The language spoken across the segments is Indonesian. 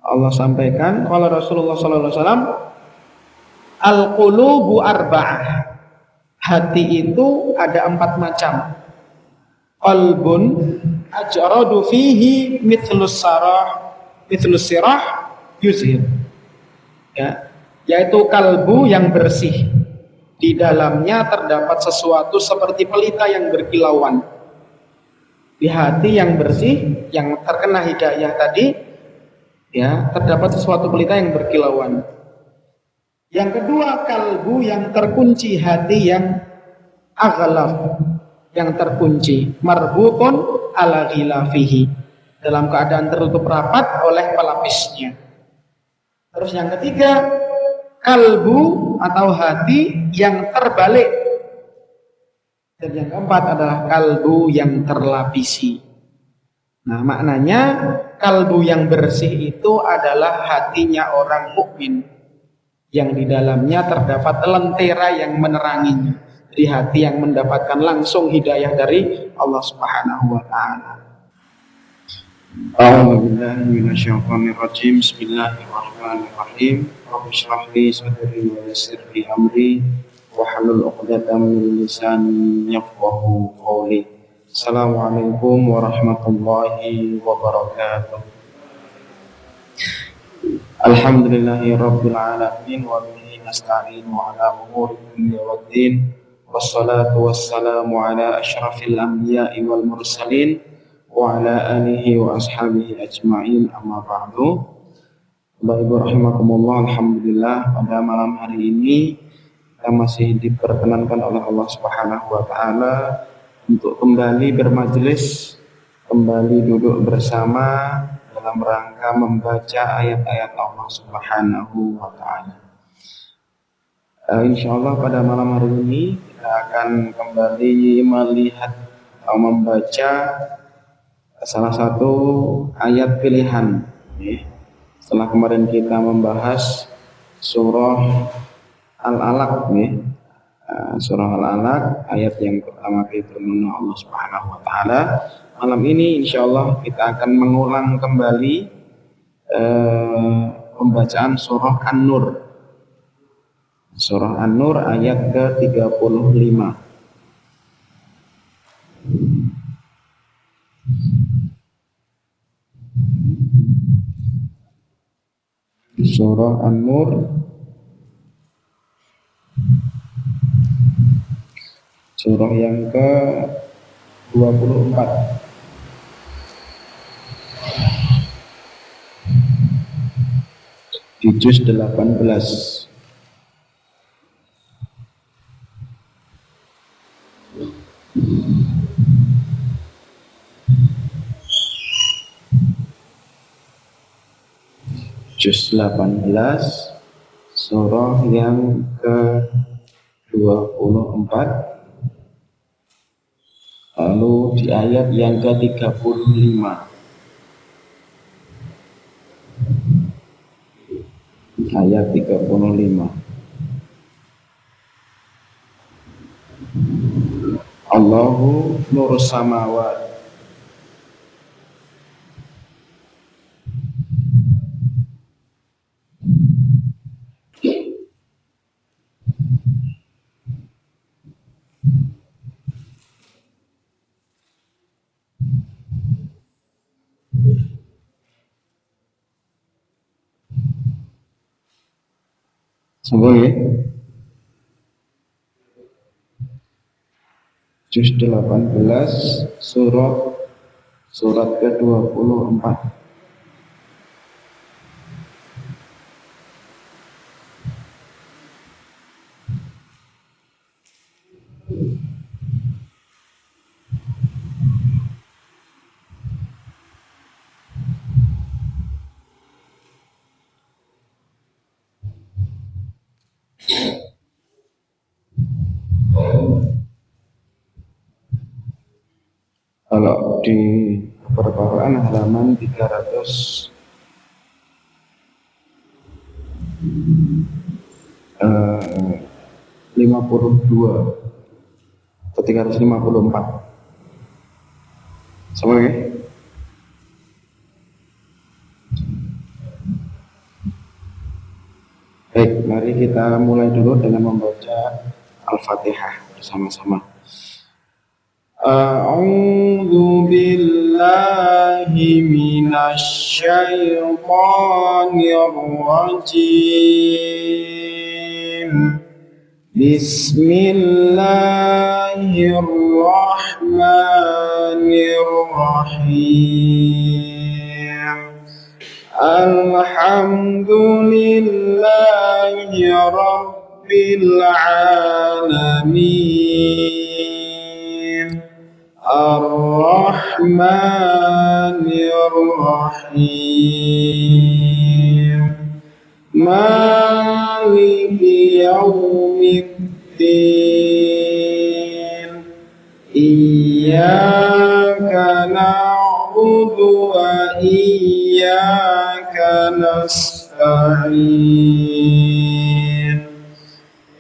Allah sampaikan, kalau Rasulullah sallallahu alaihi wasallam, al-qulubu arba'ah. Hati itu ada 4 macam. Qalbun ajradu fihi mithlus sirah yuzhir. Ya, yaitu kalbu yang bersih. Di dalamnya terdapat sesuatu seperti pelita yang berkilauan. Di hati yang bersih, yang terkena hidayah tadi, ya, terdapat sesuatu pelita yang berkilauan. Yang kedua, kalbu yang terkunci, hati yang aghlaf, yang terkunci, marbutun ala ghilafihi, dalam keadaan tertutup rapat oleh pelapisnya. Terus yang ketiga, kalbu atau hati yang terbalik. Dan yang keempat adalah kalbu yang terlapisi. Nah, maknanya kalbu yang bersih itu adalah hatinya orang mukmin, yang di dalamnya terdapat lentera yang meneranginya. Di hati yang mendapatkan langsung hidayah dari Allah Subhanahu wa taala. A'udzubillahi minasyaitonir rajim. Bismillahirrahmanirrahim. Rabbi shrah li sadri wa yassir li amri wahlul 'uqdatam min lisani yafqahu qawli. Assalamualaikum warahmatullahi wabarakatuh. Alhamdulillahi rabbil alamin wa bihi nasta'inu ala umuri dunya waddin. Wassalatu wassalamu ala asyrafil anbiya'i wal mursalin wa ala alihi wa ashabihi ajma'in, amma ba'du. Bapak Ibu rahimakumullah, alhamdulillah pada malam hari ini kita masih diperkenankan oleh Allah Subhanahu wa taala untuk kembali bermajelis, kembali duduk bersama dalam rangka membaca ayat-ayat Allah Subhanahu wa taala. Insyaallah pada malam hari ini kita akan kembali melihat atau membaca salah satu ayat pilihan. Setelah kemarin kita membahas surah Al-Alaq, surah Al-Alaq ayat yang pertama kali turun Allah Subhanahu wa taala. Malam ini insyaallah kita akan mengulang kembali pembacaan surah An-Nur. Surah An-Nur ayat ke-35. Surah An-Nur surah yang ke-24. Di juz 18. Juz 18, surah yang ke-24, lalu di ayat yang ke-35. Ayat 35. Allahu nurus samawat Sambung ya. Juz 18 surat ke-24. Kalau di perquran halaman 352 atau 354. Sama ya? Baik, mari kita mulai dulu dengan membaca Al-Fatihah bersama-sama. A'udzu billahi minasy syaithanir rajim. Bismillahirrahmanirrahim. Alhamdulillahi rabbil alamin. Ar-Rahmanir-Rahim. Maliki yaumiddin. Iyyaka na'budu wa iyyaka nasta'in.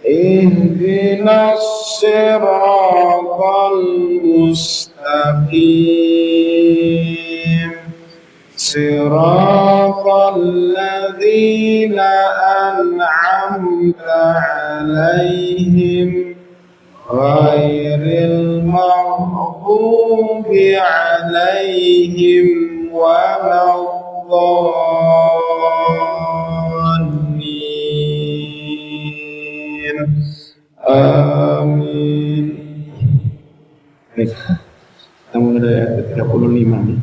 Ihdinas siratal mustaqim. Siratal ladzina an'amta 'alaihim ghairil maghdubi 'alaihim waladdallin. Amin. Baik, kita mulai dari ayat 35 nih.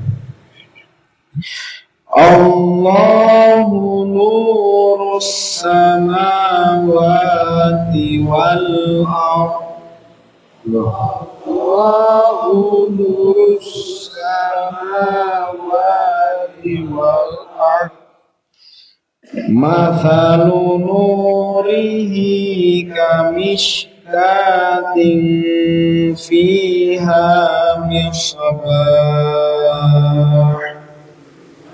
Allahu nurus samawati wal ardh. Allahu nurus samawati wal ardh. Mathalu nurihi kamishkatin fiha misbah.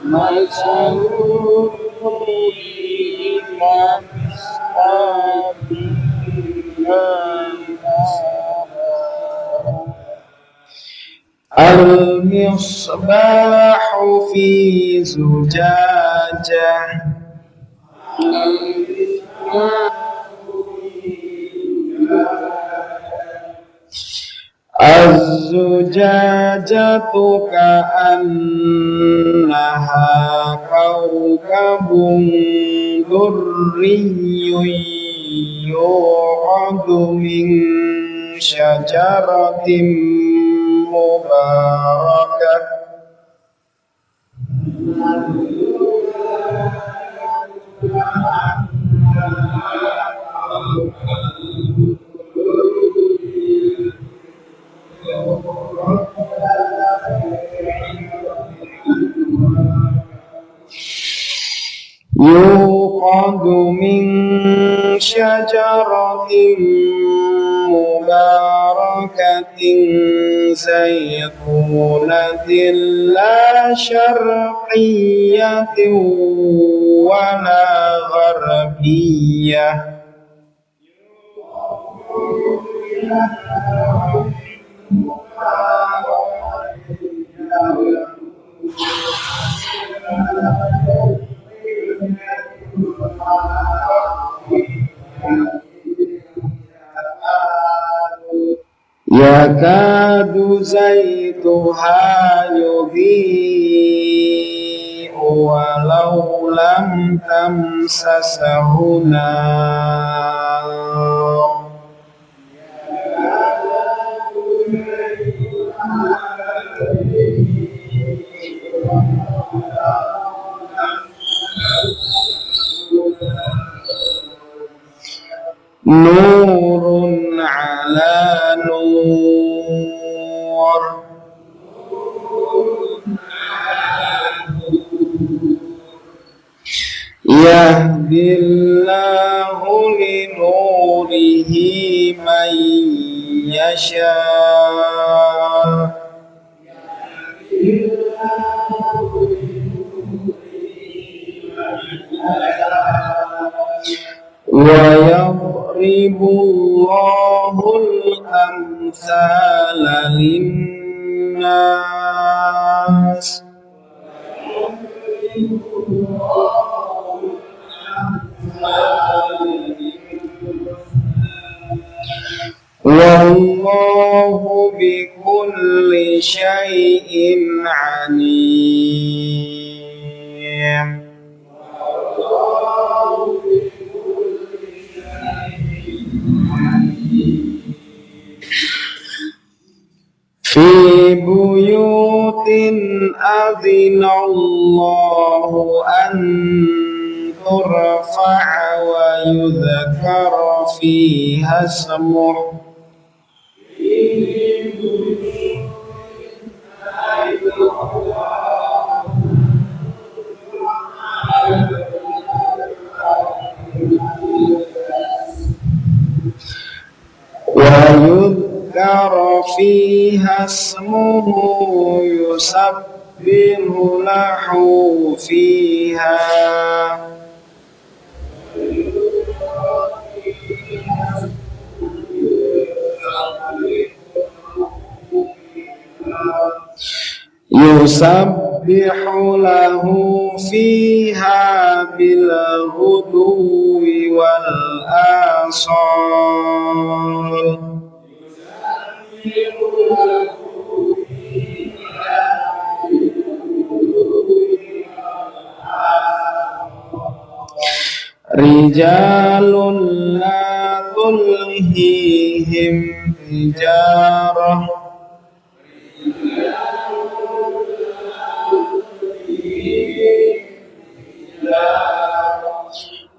Mathalu nurihi kamishkatin fiha al-misbahu fi zujajah. Az-zujajatu ka'annaha kawkabun durriyyun yu'adu min syajaratin mubarakah. Yuqadu min syajaratin mubarakatin zaytunatin la syarqiyyatin wa la gharbiyyah. Yakadu zaytuha yudhi'u walau lam tamsasahu nar. Nurun ala nur. Yahdillahu li nurihi man yasha. Wa yadribullahu al-amthala lin-nas. Wallahu bikulli syai'in alim. Fi buyutin adzinallahu an turfa'a wa yudhkara fiha ismuhu ويذكر فيها اسمه يسبح له فيها بالغدو والآصال Rijalun la tulhihim tijarah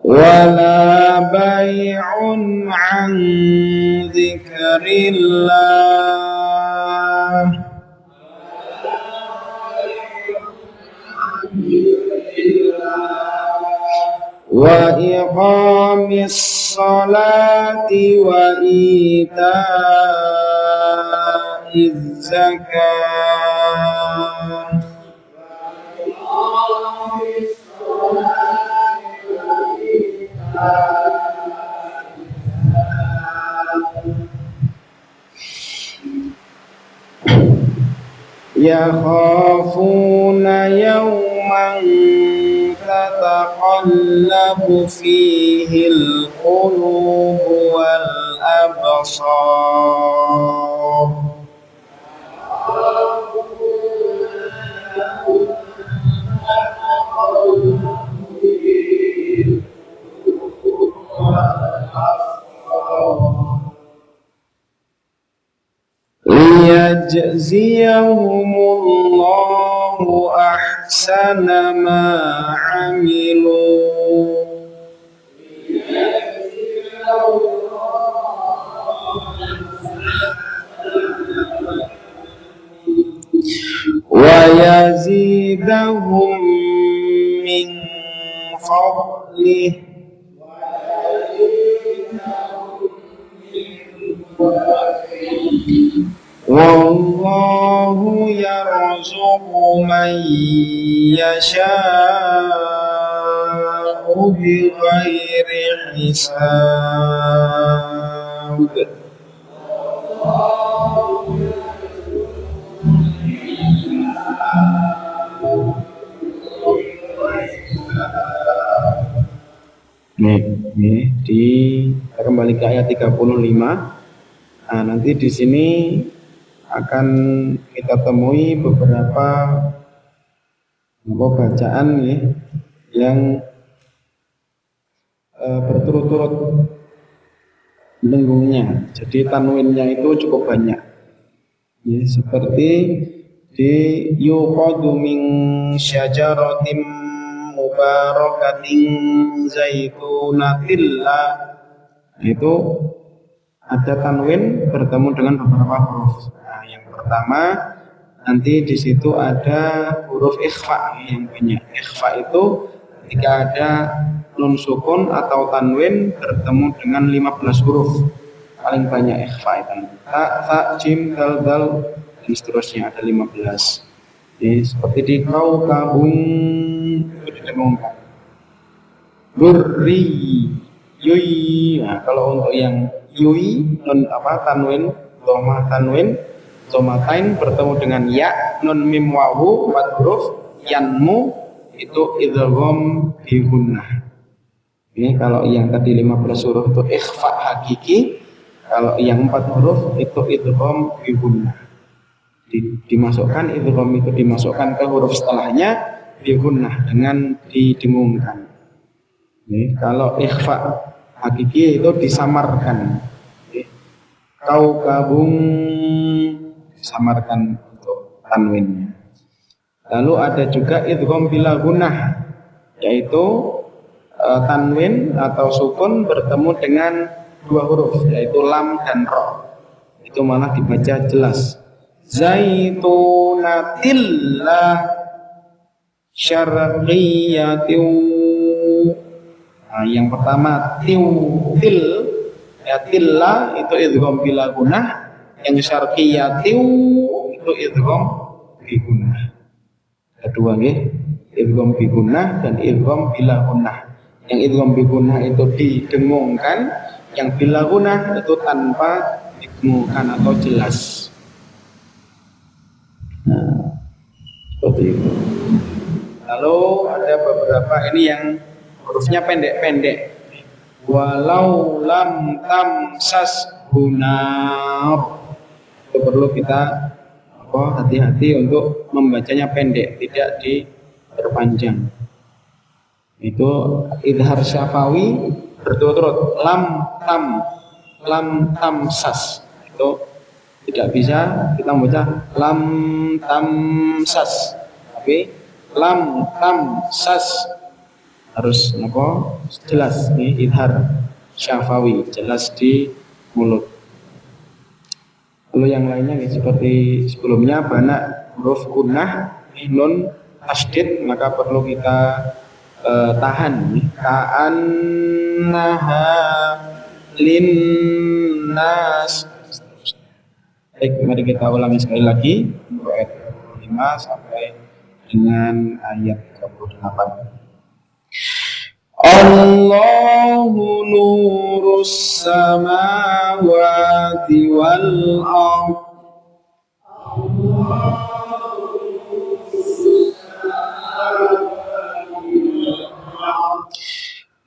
wala bay'un an dzikrillah wa iqamis salati wa ita'iz zakah yakhafuna yawman tataqallabu fihi al-qulub wal absar liyajziyahumullahu ahsana ma amilu wa yazidahum min fadlih wallahu yarzuqu man yasha'u bighairi hisab. Nih kembali ke ayat 35. Nah, nanti di sini akan kita temui beberapa bacaan yang berturut-turut lenggungnya. Jadi tanwinnya itu cukup banyak. Ya, seperti di yuqadu min syajaratin mubarakatin zaitunatil itu ada tanwin bertemu dengan beberapa huruf. Nah, yang pertama nanti di situ ada huruf ikhfa yang banyak. Ikhfa itu ketika ada nun sukun atau tanwin bertemu dengan 15 huruf. Paling banyak ikhfa itu. Ta, jim, dal, dan seterusnya ada 15. Jadi seperti di kau kabung itu didengungkan. Burri, yui. Nah, kalau untuk yang yui nun tanwin dhamma tanwin dhammatain bertemu dengan ya nun mim wawu 4 huruf yanmu itu idgham bi gunnah. Ini kalau yang tadi 15 huruf itu ikhfa hakiki, Kalau yang 4 huruf itu idgham bi gunnah. Dimasukkan idgham itu dimasukkan ke huruf setelahnya bi gunnah dengan didengungkan. Kalau ikhfa hakiki itu disamarkan. Kau kabung disamarkan untuk tanwinnya. Lalu ada juga idgham bila gunnah, yaitu tanwin atau sukun bertemu dengan 2 huruf, yaitu lam dan ro. Itu malah dibaca jelas. Zaitunatillah syarqiyatiu. Nah, yang pertama til ya tilla itu idgham bila gunnah, yang syarqiyatiu itu idgham bi gunnah. Kedua nggih, idgham bi gunnah dan idgham bila gunnah. Yang idgham bi gunnah itu didengungkan, yang bila gunnah itu tanpa didengungkan atau jelas. Nah, seperti itu. Lalu ada beberapa ini yang hurufnya pendek-pendek. Walau lam tamsas gunar. Itu perlu kita hati-hati untuk membacanya pendek, tidak diperpanjang. Itu idhar syafawi berturut-turut lam tamsas. Itu tidak bisa kita membaca lam tamsas, tapi lam tamsas harus jelas nih, idhar syafawi jelas di mulut. Lalu yang lainnya seperti sebelumnya bana huruf gunnah nun tasydid, maka perlu kita tahan ka'annaha linnas. Baik, mari kita ulangi sekali lagi ayat 25 sampai dengan ayat 38. Allahu nurus samawati wal ardh.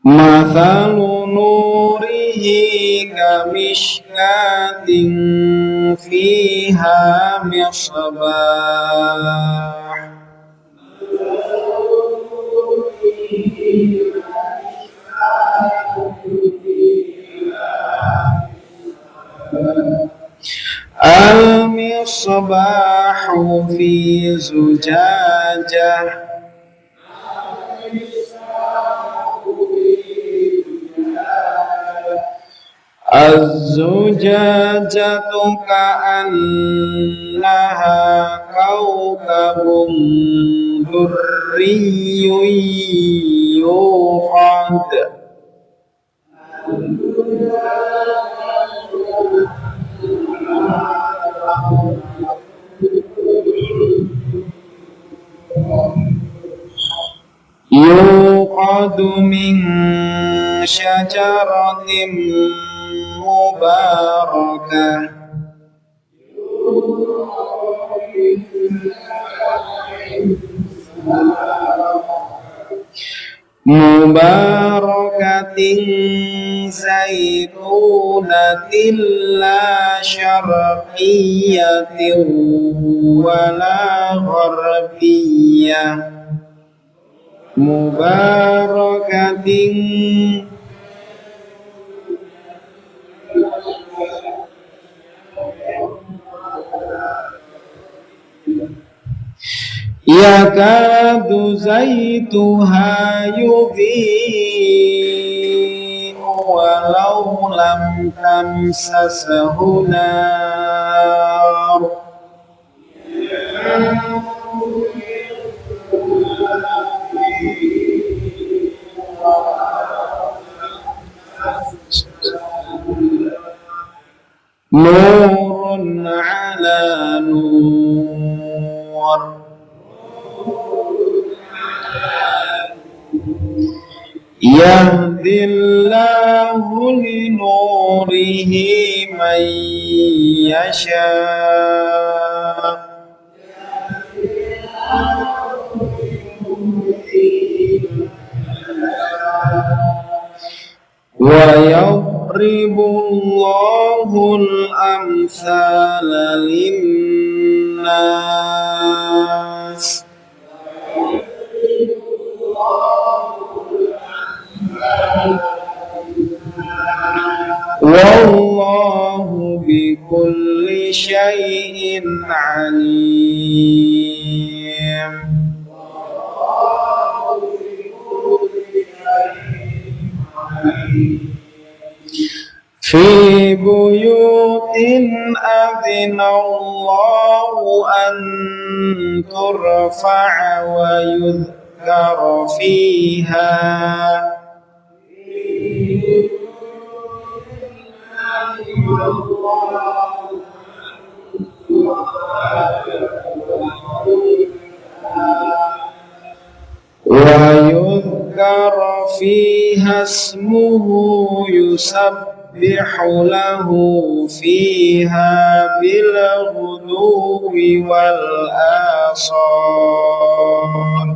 Mathalu nurihi kamishkatin fiha misbah. Al-misbahu fi zujajah. Az-zujajatu ka'annaha kawkabun durriyyun yuqad. Yuqadu min syajaratin mubarakah. Mubarakatin zaitunatin la syarqiyatin wala gharbiyah. Mubarakatin yakadu zaituha yudhi'u walau lam tamsashu nar. Nurun ala nur. Yahdillahu linurihi man yasha. Wa yadribullahu al-amthala linnas. Wallahu bikulli syai'in alim. Fi buyutin adzinallahu an turfa'a wa yudhkara fiha wa yudhkara fiha ismuhu yusabbihu lahu fiha bil ghuduwi wal asal.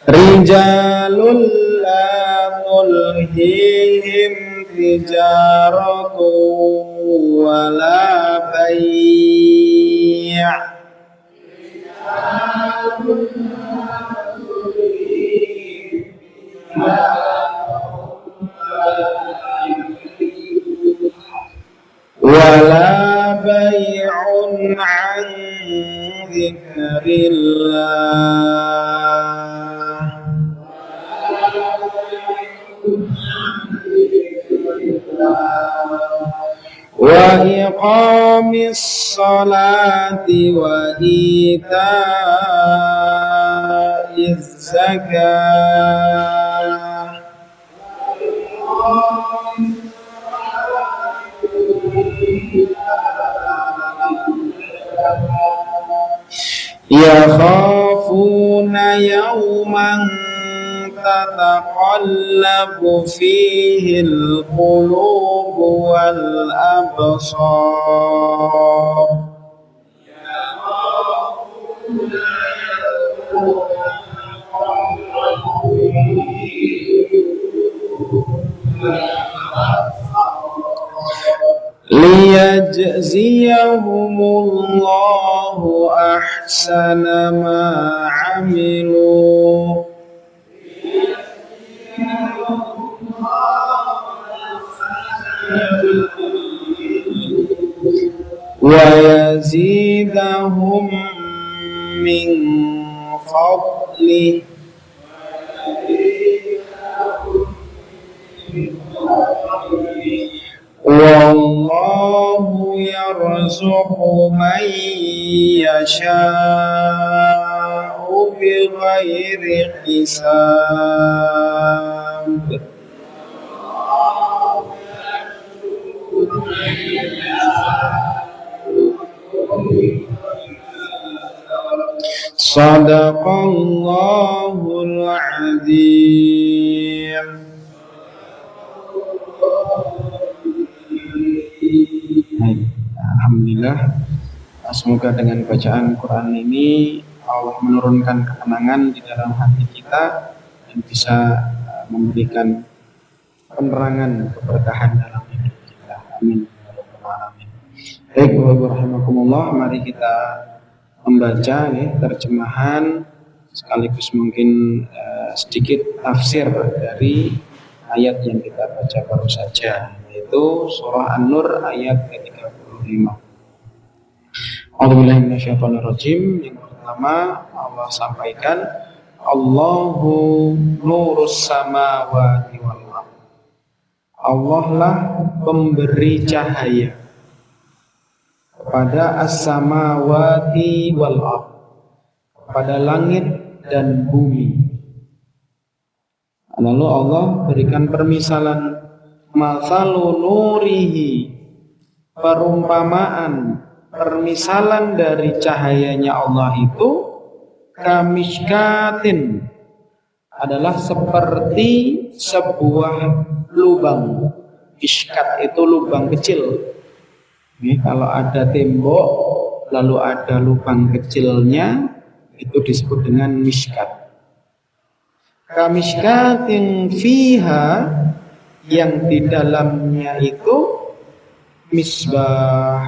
Rijalul la tulhihim tijaratu wala bay' wala bay'un an dzikrillah wa iqamis salati wa ita'iz zakah yakhafuna yawman tataqallabu fihi al-qulub wal absar. Liyajziyahumullahu ahsana ma 'amilu wa yazidahum min fadli wallahu yarzuqu man yasha'u bighairi hisab. Sadaqallahul azim. Alhamdulillah, semoga dengan bacaan Quran ini Allah menurunkan ketenangan di dalam hati kita dan bisa memberikan penerangan keberkahan dalam hidup kita. Amin. Baik, warahmatullah, mari kita membaca terjemahan sekaligus mungkin sedikit tafsir dari ayat yang kita baca baru saja, yaitu surah An-Nur ayat ke-35. A'udzubillahi minasyaitonirrajim. Yang pertama Allah sampaikan, Allahu nurus samawati wal ardh. Allah lah pemberi cahaya kepada as-samawati wal ardh, kepada langit dan bumi. Lalu Allah berikan permisalan, mathalu nurihi, perumpamaan, permisalan dari cahayanya Allah itu kamishkatin, adalah seperti sebuah lubang, Miskat itu lubang kecil. Ini kalau ada tembok lalu ada lubang kecilnya, itu disebut dengan miskat. Kamishkatin fiha, yang di dalamnya itu misbah,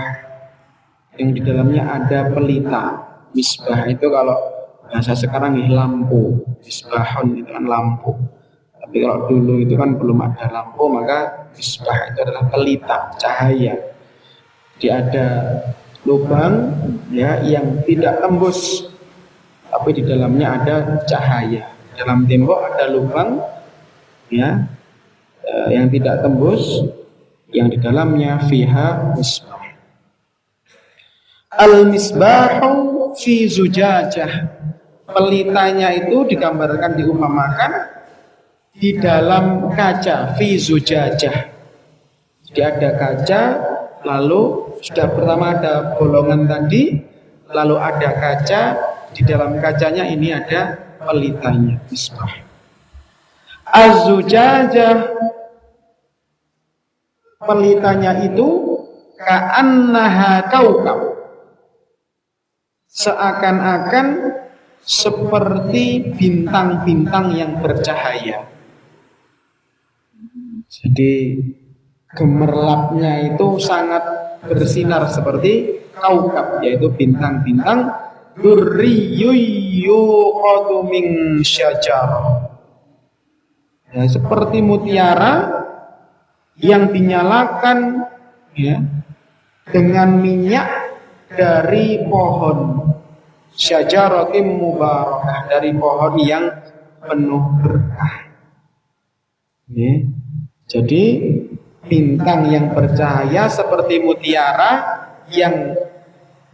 yang di dalamnya ada pelita. Misbah itu kalau bahasa sekarang lampu. Misbahun itu kan lampu. Tapi kalau dulu itu kan belum ada lampu, maka misbah itu adalah pelita, cahaya. Jadi ada lubang ya yang tidak tembus, tapi di dalamnya ada cahaya. Dalam tembok ada lubang ya yang tidak tembus, yang di dalamnya fiha misbah. Al-misbahu fi zujajah. Pelitanya itu digambarkan, diumpamakan di dalam kaca, fi zujajah. Jadi ada kaca, lalu sudah pertama ada bolongan tadi, lalu ada kaca, di dalam kacanya ini ada pelitanya, misbah. Az-zujajah, pelitanya itu ka'annaha kaukab, seakan-akan seperti bintang-bintang yang bercahaya. Jadi gemerlapnya itu sangat bersinar seperti kaukab, yaitu bintang-bintang. Durriyuyyuqadu min syajar, ya, seperti mutiara yang dinyalakan ya, dengan minyak dari pohon syajaratim mubarakah, dari pohon yang penuh berkah. Ya. Jadi bintang yang bercahaya seperti mutiara yang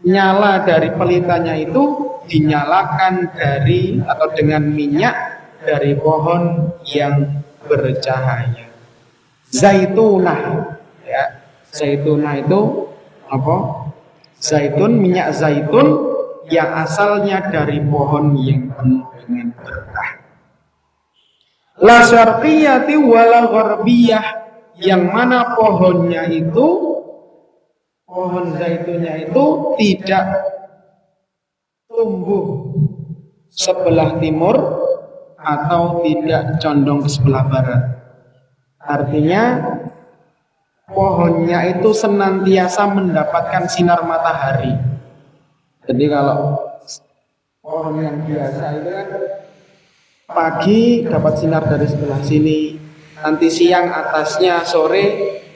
nyala dari pelitanya itu dinyalakan dari atau dengan minyak dari pohon yang bercahaya. Zaitunah, ya, zaitunah itu apa? Zaitun, minyak zaitun yang asalnya dari pohon yang penuh dengan berkah. La syarqiyati wala gharbiyah, yang mana pohonnya itu, pohon zaitunnya itu tidak tumbuh sebelah timur atau tidak condong ke sebelah barat. Artinya pohonnya itu senantiasa mendapatkan sinar matahari. Jadi kalau pohon yang biasa itu kan pagi dapat sinar dari sebelah sini, nanti siang atasnya, sore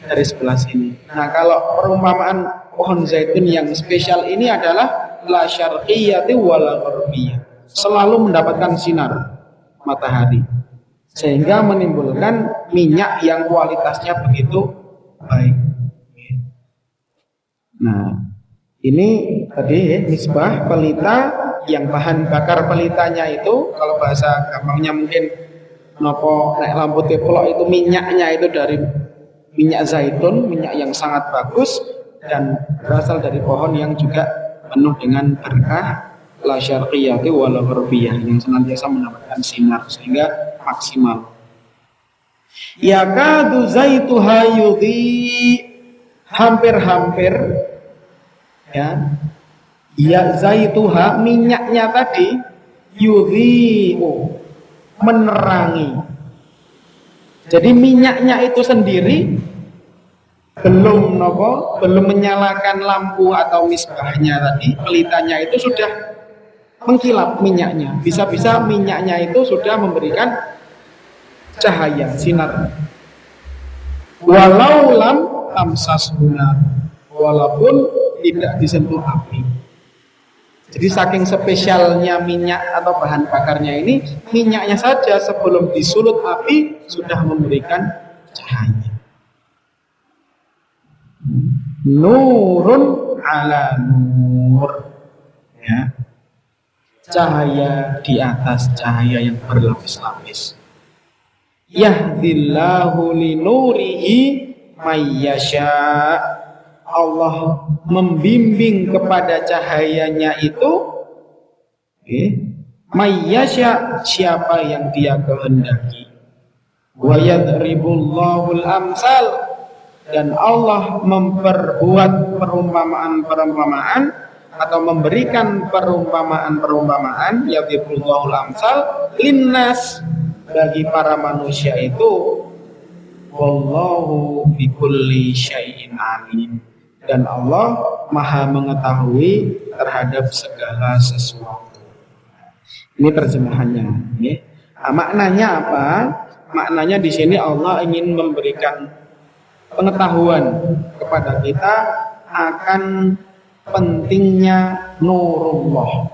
dari sebelah sini. Nah, kalau perumpamaan pohon zaitun yang spesial ini adalah la syarqiyati wala gharbiyah, selalu mendapatkan sinar matahari sehingga menimbulkan minyak yang kualitasnya begitu baik. Nah, ini tadi misbah, pelita, yang bahan bakar pelitanya itu kalau bahasa gampangnya mungkin nopo nek lampu teplok itu minyaknya itu dari minyak zaitun, minyak yang sangat bagus dan berasal dari pohon yang juga penuh dengan berkah, la syarqiyati wala gharbiyah, yang senantiasa mendapatkan sinar sehingga maksimal. Yakadu zaituha yudhi, hampir-hampir ya, ya zaituha, minyaknya tadi, yudhi'u, menerangi. Jadi minyaknya itu sendiri belum menyalakan lampu atau misbahnya tadi, pelitanya itu sudah mengkilap minyaknya. Bisa-bisa minyaknya itu sudah memberikan cahaya, sinar. Walau lam tamsasuna, walaupun tidak disentuh api. Jadi saking spesialnya minyak atau bahan bakarnya ini, minyaknya saja sebelum disulut api sudah memberikan cahaya. Nurun ala nur, ya, cahaya di atas cahaya yang berlapis-lapis. Yahdillahu linurihi mayyasha, Allah membimbing kepada cahayanya itu mayyasha, siapa yang dia kehendaki. Wa yadribullahul amsal, dan Allah memperbuat perumpamaan-perumpamaan atau memberikan perumpamaan-perumpamaan yadribullahul amsal linnas bagi para manusia itu. Wallahu bikulli syai'in alim, dan Allah Maha mengetahui terhadap segala sesuatu. Ini terjemahannya. Nah, maknanya apa? Maknanya di sini Allah ingin memberikan pengetahuan kepada kita akan pentingnya nurullah,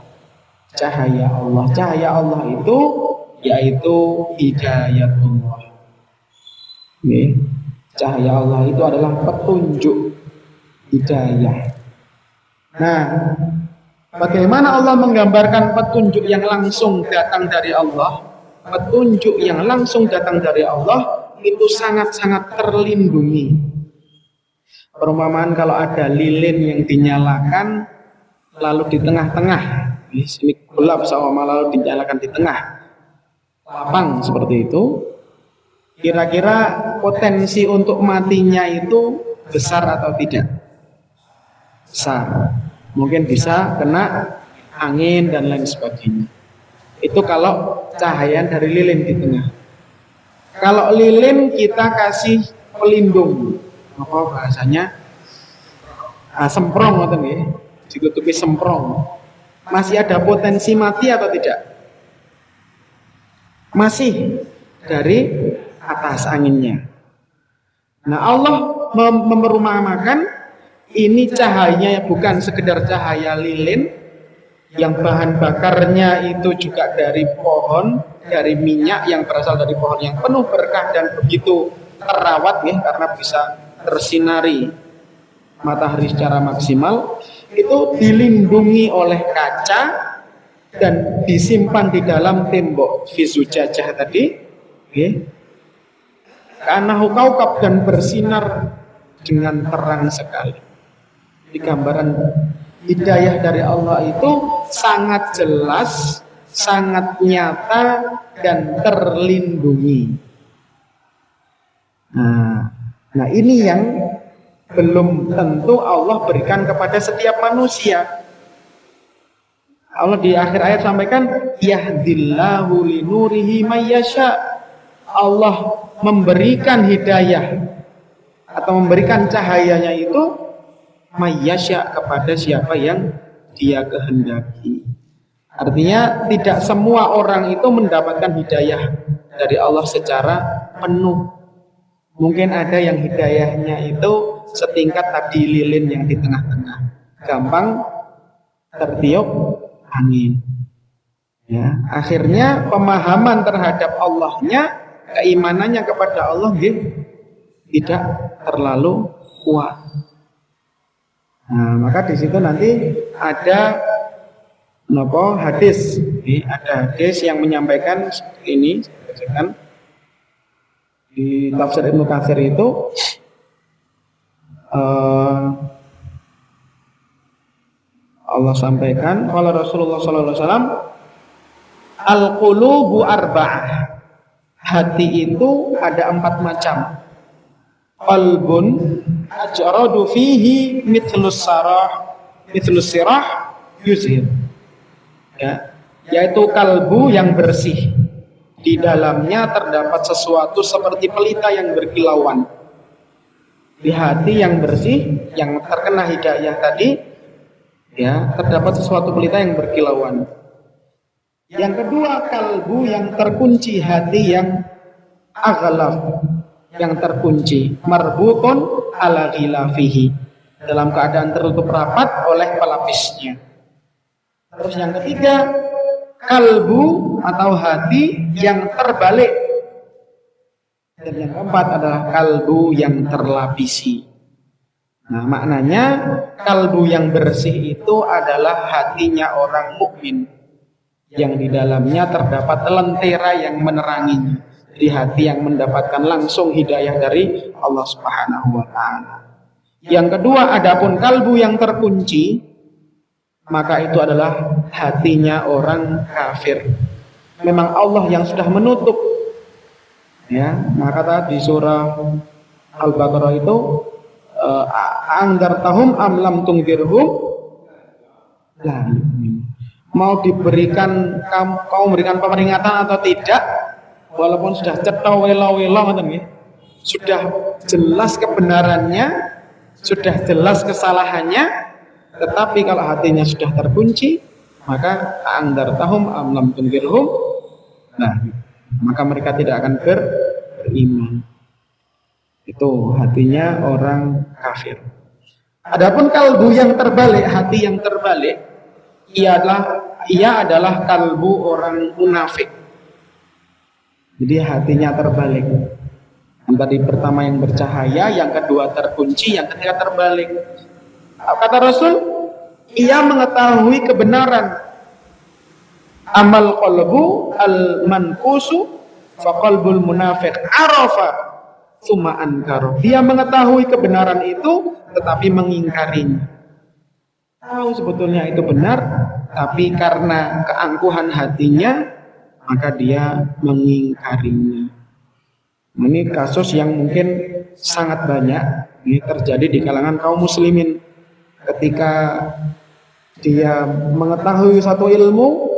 cahaya Allah. Cahaya Allah itu yaitu hidayatullah. Cahaya Allah itu adalah petunjuk, hidayah. Nah, bagaimana Allah menggambarkan petunjuk yang langsung datang dari Allah? Petunjuk yang langsung datang dari Allah itu sangat-sangat terlindungi. Perumpamaan kalau ada lilin yang dinyalakan lalu di tengah-tengah, di sini gelap sama lalu dinyalakan di tengah lapang seperti itu, kira-kira potensi untuk matinya itu besar atau tidak? Besar. Mungkin bisa kena angin dan lain sebagainya. Itu kalau cahaya dari lilin di tengah. Kalau lilin kita kasih pelindung, apa bahasanya? Semprong atau nih, ditutupi semprong. Masih ada potensi mati atau tidak? Masih dari atas anginnya. Nah, Allah memerumpamakan ini cahayanya bukan sekedar cahaya lilin yang bahan bakarnya itu juga dari pohon, dari minyak yang berasal dari pohon yang penuh berkah dan begitu terawat ya, karena bisa tersinari matahari secara maksimal, itu dilindungi oleh kaca dan disimpan di dalam tembok fizujajah tadi, karena kaukab dan bersinar dengan terang sekali. Di gambaran hidayah dari Allah itu sangat jelas, sangat nyata dan terlindungi. Nah ini yang belum tentu Allah berikan kepada setiap manusia. Allah di akhir ayat sampaikan yahdillahu linurihi mayyasha. Allah memberikan hidayah atau memberikan cahayanya itu mayyasha kepada siapa yang dia kehendaki. Artinya tidak semua orang itu mendapatkan hidayah dari Allah secara penuh. Mungkin ada yang hidayahnya itu setingkat tadi lilin yang di tengah-tengah, gampang tertiup angin. Ya, akhirnya pemahaman terhadap Allahnya, keimanannya kepada Allah tidak terlalu kuat. Nah, maka di situ nanti ada hadis. Ada hadis yang menyampaikan seperti ini, di tafsir Ibnu Katsir itu Allah sampaikan kalau Rasulullah SAW al-qulubu arba'ah, hati itu ada 4 macam. Qalbun ajradu fihi mithlus sirah yuzhir, ya, yaitu kalbu yang bersih, di dalamnya terdapat sesuatu seperti pelita yang berkilauan. Di hati yang bersih, yang terkena hidayah tadi, ya, terdapat sesuatu pelita yang berkilauan. Yang kedua, kalbu yang terkunci, hati yang aghlaf, yang terkunci, marbutun ala ghilafihi, dalam keadaan tertutup rapat oleh pelapisnya. Terus yang ketiga, kalbu atau hati yang terbalik. Dan yang keempat adalah kalbu yang terlapisi. Nah, maknanya kalbu yang bersih itu adalah hatinya orang mukmin, yang di dalamnya terdapat lentera yang meneranginya, di hati yang mendapatkan langsung hidayah dari Allah Subhanahu wa taala. Yang kedua, adapun kalbu yang terkunci, maka itu adalah hatinya orang kafir. Memang Allah yang sudah menutup. Ya, maka tadi surah Al-Baqarah itu andartahum am lam tungdirhum la yu'min. Mau diberikan kau memberikan peringatan atau tidak, walaupun sudah cetha welo-welo ngoten nggih. Sudah jelas kebenarannya, sudah jelas kesalahannya, tetapi kalau hatinya sudah terkunci, maka andartahum am lam tungdirhum, nah maka mereka tidak akan beriman. Itu hatinya orang kafir. Adapun kalbu yang terbalik, hati yang terbalik, ia adalah kalbu orang munafik. Jadi hatinya terbalik. Yang tadi pertama yang bercahaya, yang kedua terkunci, yang ketiga terbalik. Kata Rasul, ia mengetahui kebenaran. Amal qalbu al-manqusu fa qalbul munafiq arafa tsumma ankara. Dia mengetahui kebenaran itu tetapi mengingkarinya. Tahu sebetulnya itu benar, tapi karena keangkuhan hatinya maka dia mengingkarinya. Ini kasus yang mungkin sangat banyak ini terjadi di kalangan kaum muslimin. Ketika dia mengetahui satu ilmu,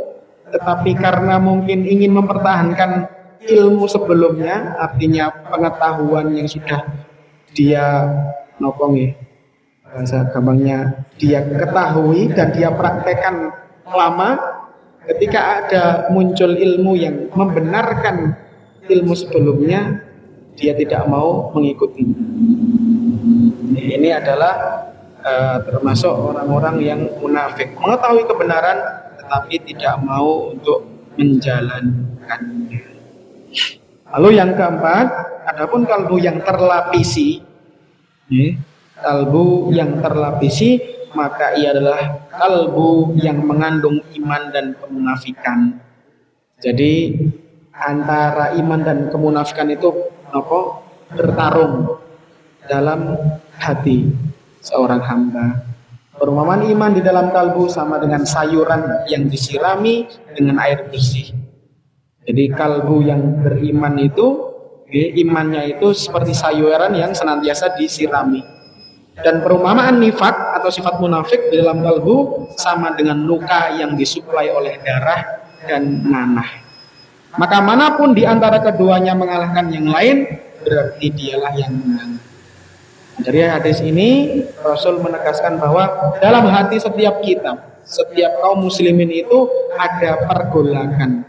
tetapi karena mungkin ingin mempertahankan ilmu sebelumnya, artinya pengetahuan yang sudah dia nopongi, bahasa gampangnya dia ketahui dan dia praktekkan lama, ketika ada muncul ilmu yang membenarkan ilmu sebelumnya, dia tidak mau mengikuti. Ini adalah termasuk orang-orang yang munafik, mengetahui kebenaran tetapi tidak mau untuk menjalankannya. Lalu yang keempat, adapun kalbu yang terlapisi, kalbu yang terlapisi, maka ia adalah kalbu yang mengandung iman dan kemunafikan. Jadi antara iman dan kemunafikan itu bertarung dalam hati seorang hamba. Perumpamaan iman di dalam kalbu sama dengan sayuran yang disirami dengan air bersih. Jadi kalbu yang beriman itu, imannya itu seperti sayuran yang senantiasa disirami. Dan perumpamaan nifak atau sifat munafik di dalam kalbu sama dengan luka yang disuplai oleh darah dan nanah. Maka manapun di antara keduanya mengalahkan yang lain, berarti dialah yang menang. Dari hadis ini Rasul menegaskan bahwa dalam hati setiap kita, setiap kaum muslimin itu ada pergolakan,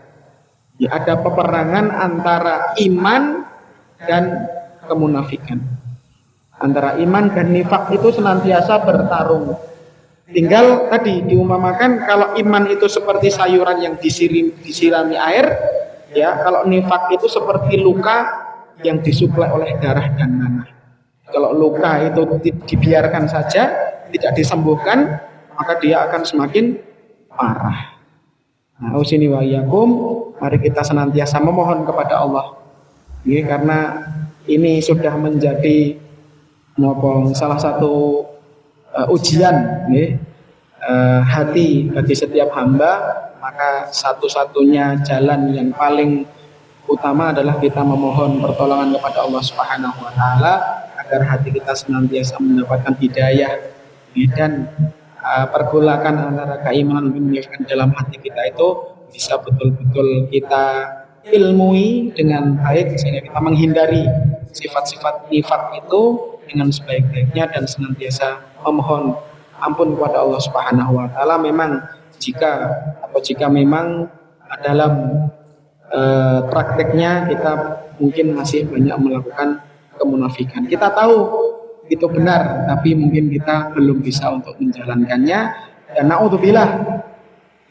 ada peperangan antara iman dan kemunafikan. Antara iman dan nifak itu senantiasa bertarung. Tinggal tadi diumpamakan kalau iman itu seperti sayuran yang disirami air, ya, kalau nifak itu seperti luka yang disuplai oleh darah dan nanah. Kalau luka itu dibiarkan saja, tidak disembuhkan, maka dia akan semakin parah. Nah, usini wa iyyakum, mari kita senantiasa memohon kepada Allah. Ya, karena ini sudah menjadi salah satu ujian, ya, hati bagi setiap hamba. Maka satu-satunya jalan yang paling utama adalah kita memohon pertolongan kepada Allah Subhanahu wa taala agar hati kita senantiasa mendapatkan hidayah, dan pergolakan antara keimanan dan kemunafikan dalam hati kita itu bisa betul-betul kita ilmui dengan baik, sehingga kita menghindari sifat-sifat nifak itu dengan sebaik-baiknya dan senantiasa memohon ampun kepada Allah Subhanahu wa taala. Memang jika memang dalam prakteknya kita mungkin masih banyak melakukan kemunafikan. Kita tahu itu benar, tapi mungkin kita belum bisa untuk menjalankannya. Dan naudzubillah,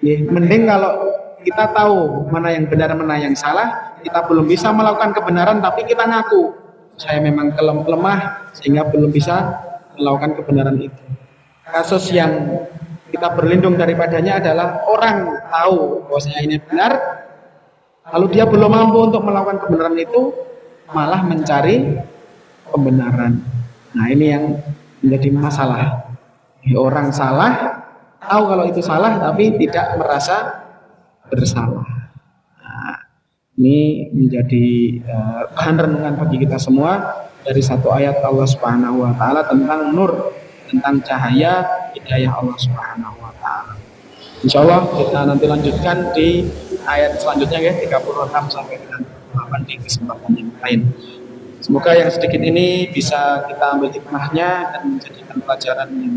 mending kalau kita tahu mana yang benar, mana yang salah, kita belum bisa melakukan kebenaran, tapi kita ngaku saya memang lemah sehingga belum bisa melakukan kebenaran itu. Kasus yang kita berlindung daripadanya adalah orang tahu bahwasanya ini benar, lalu dia belum mampu untuk melakukan kebenaran itu, malah mencari pembenaran. Nah, ini yang menjadi masalah. Orang salah, tahu kalau itu salah, tapi tidak merasa bersalah. Nah, ini menjadi bahan renungan bagi kita semua. dari satu ayat Allah Subhanahu wa taala tentang nur, tentang cahaya hidayah Allah Subhanahu wa taala. Insyaallah kita nanti lanjutkan di ayat selanjutnya ya, 36 sampai dengan 38 di kesempatan yang lain. Semoga yang sedikit ini bisa kita ambil hikmahnya dan menjadikan pelajaran yang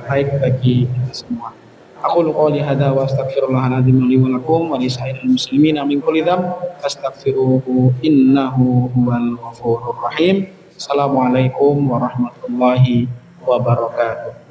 baik bagi kita semua. Aku qouli hadza wa astaghfirullahaladzim li wa lakum wa li sa'iril muslimin min kulli dzamb fastaghfiruhu innahu huwal ghafurur rahim. Assalamualaikum warahmatullahi wabarakatuh.